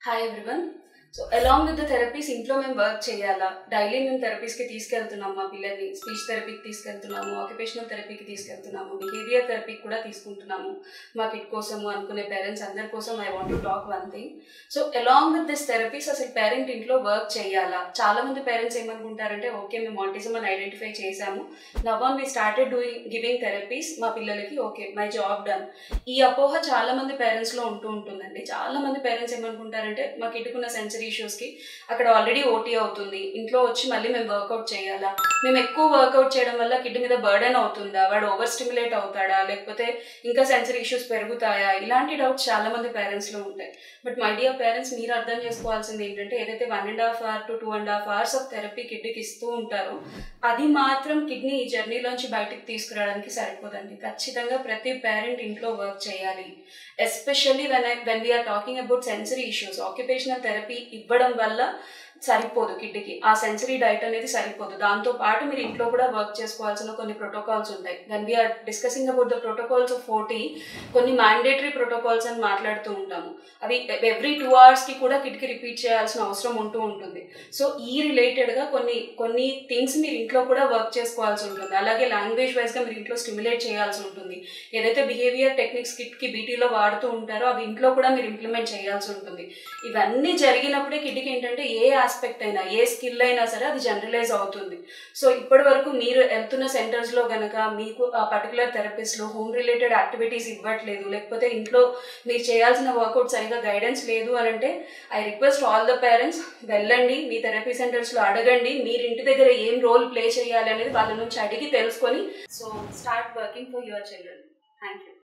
Hi everyone. So along with the therapies, ఇంట్లో మేము work చేయాలా, డైలీ మేము థెరపీస్కి తీసుకెళ్తున్నాము, మా పిల్లల్ని స్పీచ్ థెరపీకి తీసుకెళ్తున్నాము, ఆక్యుపేషనల్ థెరపీకి తీసుకెళ్తున్నాము, బిహేవియర్ థెరపీకి కూడా తీసుకుంటున్నాము మా కిడ్ కోసము అనుకునే పేరెంట్స్ అందరి కోసం I want to talk one thing. So along with this therapies అసలు పేరెంట్ ఇంట్లో వర్క్ చేయాలా? చాలా మంది పేరెంట్స్ ఏమనుకుంటారంటే ఓకే మేము ఆటిజం అని ఐడెంటిఫై చేశాము, now on we started giving therapies మా పిల్లలకి, ఓకే మై జాబ్ డన్. ఈ అపోహ చాలా మంది పేరెంట్స్లో ఉంటుందండి. చాలా మంది పేరెంట్స్ ఏమనుకుంటారంటే మా కిడ్కున్న సెన్సరీ ఇష్యూస్కి అక్కడ ఆల్రెడీ ఓటీ అవుతుంది, ఇంట్లో వచ్చి మళ్ళీ మేము వర్కౌట్ చేయాలా, మేము ఎక్కువ వర్కౌట్ చేయడం వల్ల కిడ్ మీద బర్డెన్ అవుతుందా, వాడు ఓవర్ స్టిమ్యులేట్ అవుతాడా, లేకపోతే ఇంకా సెన్సరీ ఇష్యూస్ పెరుగుతాయా, ఇలాంటి డౌట్స్ చాలా మంది పేరెంట్స్లో ఉంటాయి. బట్ మై డియర్ పేరెంట్స్, మీరు అర్థం చేసుకోవాల్సింది ఏంటంటే ఏదైతే 1.5 hours to 2.5 hours of therapy కిడ్కి ఇస్తూ ఉంటారో అది మాత్రం కిడ్ని ఈ జర్నీలోంచి బయటకు తీసుకురావడానికి సరిపోదండి. ఖచ్చితంగా ప్రతి పేరెంట్ ఇంట్లో వర్క్ చేయాలి. Especially when we are talking about sensory issues, occupational therapy ఇవ్వడం వల్ల సరిపోదు, కిడ్కి ఆ సెన్సరీ డైట్ అనేది సరిపోదు. దాంతో పాటు మీరు ఇంట్లో కూడా వర్క్ చేసుకోవాల్సిన కొన్ని ప్రోటోకాల్స్ ఉంటాయి. When we are discussing about the protocols of 40, కొన్ని మ్యాండేటరీ ప్రోటోకాల్స్ అని మాట్లాడుతూ ఉంటాము. అవి ఎవ్రీ 2 hours కూడా కిడ్కి రిపీట్ చేయాల్సిన అవసరం ఉంటుంది. సో ఈ రిలేటెడ్గా కొన్ని థింగ్స్ మీరు ఇంట్లో కూడా వర్క్ చేసుకోవాల్సి ఉంటుంది. అలాగే లాంగ్వేజ్ వైజ్గా మీరు ఇంట్లో స్టిమ్యులేట్ చేయాల్సి ఉంటుంది. ఏదైతే బిహేవియర్ టెక్నిక్స్ కిడ్కి బీటీలో వాడుతూ ఉంటారో అవి ఇంట్లో కూడా మీరు ఇంప్లిమెంట్ చేయాల్సి ఉంటుంది. ఇవన్నీ జరిగినప్పుడే కిడ్కి ఏంటంటే ఏ ఆస్పెక్ట్ అయినా, ఏ స్కిల్ అయినా సరే అది జనరలైజ్ అవుతుంది. సో ఇప్పటి వరకు మీరు వెళ్తున్న సెంటర్స్లో కనుక మీకు ఆ పర్టికులర్ థెరపిస్ట్లో హోమ్ రిలేటెడ్ యాక్టివిటీస్ ఇవ్వట్లేదు, లేకపోతే ఇంట్లో మీరు చేయాల్సిన వర్కౌట్ సరిగా గైడెన్స్ లేదు అని అంటే I request all the parents, వెళ్ళండి మీ థెరపీ సెంటర్స్లో అడగండి, మీరు ఇంటి దగ్గర ఏం రోల్ ప్లే చేయాలి అనేది వాళ్ళ నుంచి అడిగి తెలుసుకొని so start working for your children. Thank you.